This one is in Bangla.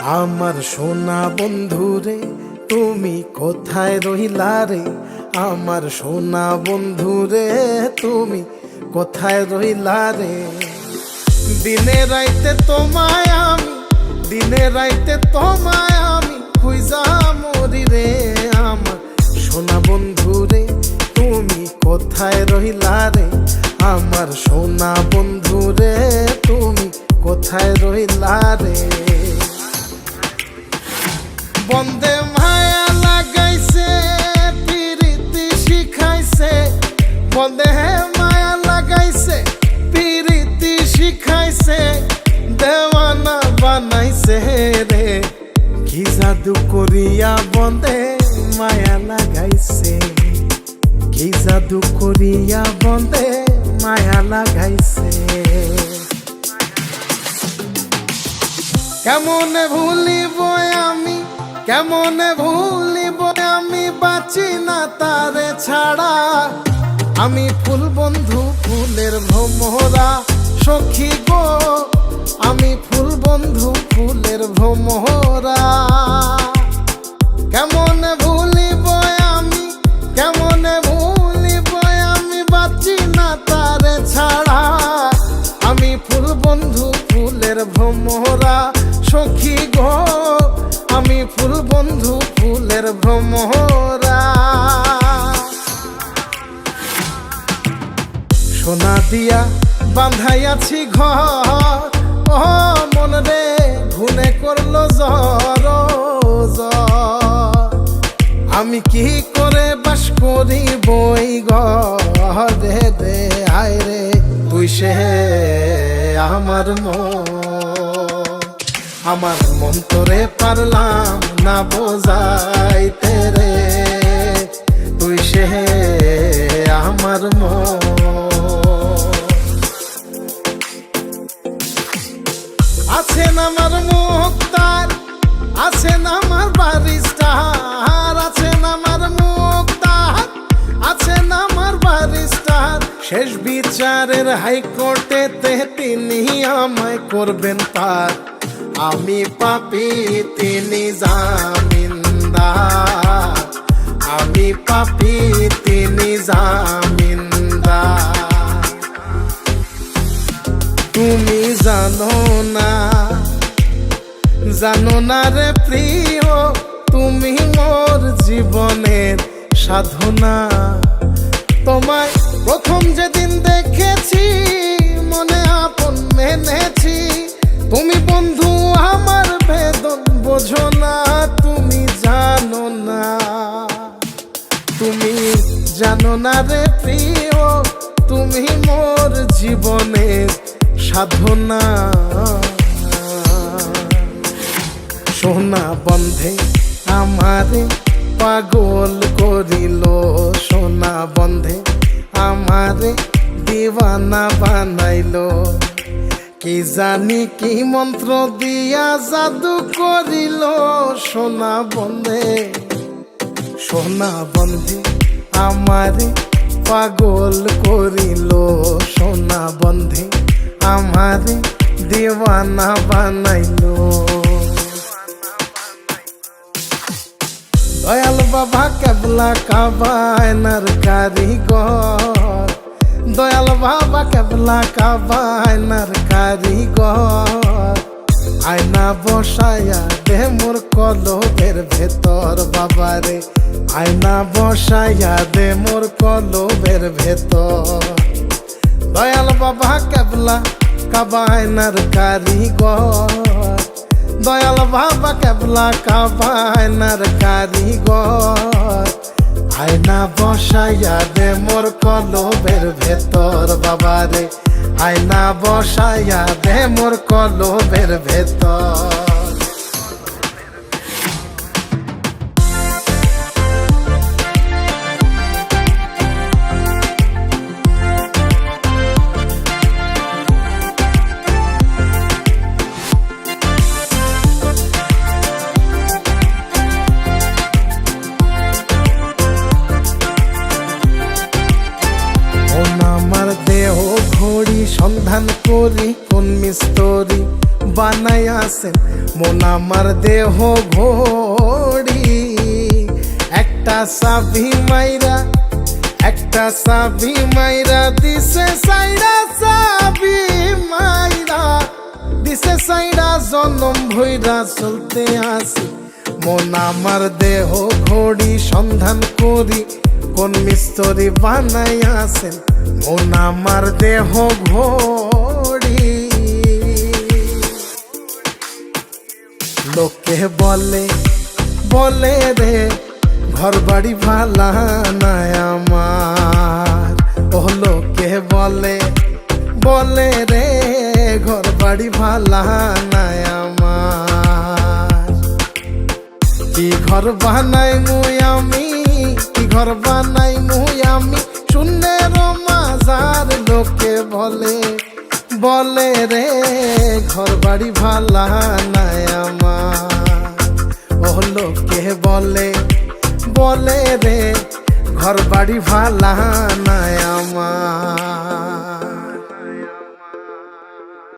আমার সোনা বন্ধুরে তুমি কোথায় রইলা রে? আমার সোনা বন্ধুরে তুমি কোথায় রইলা রে? দিনে রাইতে তোমায় আমি, দিনে রাইতে তোমায় আমি খুঁজা মরি রে। আমার সোনা বন্ধুরে তুমি কোথায় রইলা রে? আমার সোনা বন্ধুরে তুমি কোথায় রইলা রে? বন্দে মায়া লাগাইছে পিরিতি শিখাইছে, বন্দে মায়া লাগাইছে পিরিতি শিখাইছে, দেওয়ানা বানাইছে রে। কি জাদু করিয়া বন্দে মায়া লাগাইছে, কি জাদু করিয়া বন্দে মায়া লাগাইছে। কেমনে ভুলিব আমি, কেমনে ভুলিব আমি, বাঁচি না তারে ছাড়া। আমি ফুল বন্ধু ফুলের ভ্রমরা সখী গো, আমি ফুল বন্ধু ফুলের ভ্রমরা। কেমনে ভুলিব আমি, কেমনে ভুলিব আমি, বাঁচি না তারে ছাড়া। আমি ফুল বন্ধু ফুলের ভ্রমরা সখী গো, আমি ফুল বন্ধু ফুলের ভ্রমরা। সোনা দিয়া বাঁধাইয়াছি ঘর, ও মন রে ঘুনে করলো জ্বর জ্বর। আমি কি করে বাস করি বই ঘরে রে? আয় রে তুই সে আমার মন, আমার মন তোরে পারলাম না বোঝাইতে রে। তুই সে আমার মন। আছেন আমার মুক্তার, আছেন আমার বারিস্টার, আছেন আমার মুক্তার, আছেন আমার বারিস্টার। শেষ বিচারের হাইকোর্টেতে তিনি আমায় করবেন পার। আমি পাপী তিনি জামিনদার, আমি পাপী তিনি জামিনদার। তুমি জানো না, জানো না রে প্রিয়, তুমি মোর জীবনের সাধনা। তোমায় প্রথম যেদিন দেখেছি মনে আপন মেনেছি। তুমি বন্ধু আমার বেদন বোঝো না, তুমি জানো না, তুমি জানো না রে প্রিয়, তুমি মোর জীবনের সাধনা। সোনা বন্ধে আমারে পাগল করিল, সোনা বন্ধে আমারে দিওয়ানা বানাইল। কি জানি কি মন্ত্র দিয়া জাদু করিল সোনা বন্ধে, সোনা বন্ধে আমারে পাগল করিল। সোনা বন্ধে আমারে দিওয়ানা বানাইল। দয়াল বাবা কেবলা কাবায়নার কারিগর, দয়াল বাবা কেবলা কাবায়নার কারিগর। আয়না বসায়া দে মোর কলবের ভেতর বাবারে, আয়না বসায়া দে মোর কলবের ভেতর। দয়াল বাবা কেবলা কাবায়নার কারিগর, দয়াল বাবা কেবলা কাবায়নার কারিগর। আয়না বসাইয়া দে মোর কলবের ভেতর বাবারে, আয়না বসাইয়া দে মোর কলবের ভেতর। সন্ধান করি কোন মিস্তরি বানাইয়াছেন মন আমার দেহ ঘড়ি। একটা চাবি মাইরা দিছে সাইরা, চাবি মাইরা দিছে সাইরা, জনম ভইরা চলতে আসি মন আমার দেহ ঘড়ি। সন্ধান করি কোন মিস্ত্রি বানাইয়াছেন মন আমার দেহ ঘড়ি। লোকে বলে রে ঘর বাড়ি ভালা নাই আমার। ও লোকে বলে রে ঘর বাড়ি ভালা নাই আমার। কি ঘর বানাই মুই আমি, কি ঘর বানাই মুই আমি, শূন্যের মাজার। লোকে বলে রে ঘর বাড়ি ভালা নাই আমার। ও লোকে বলে রে ঘর বাড়ি ভালা নাই আমার।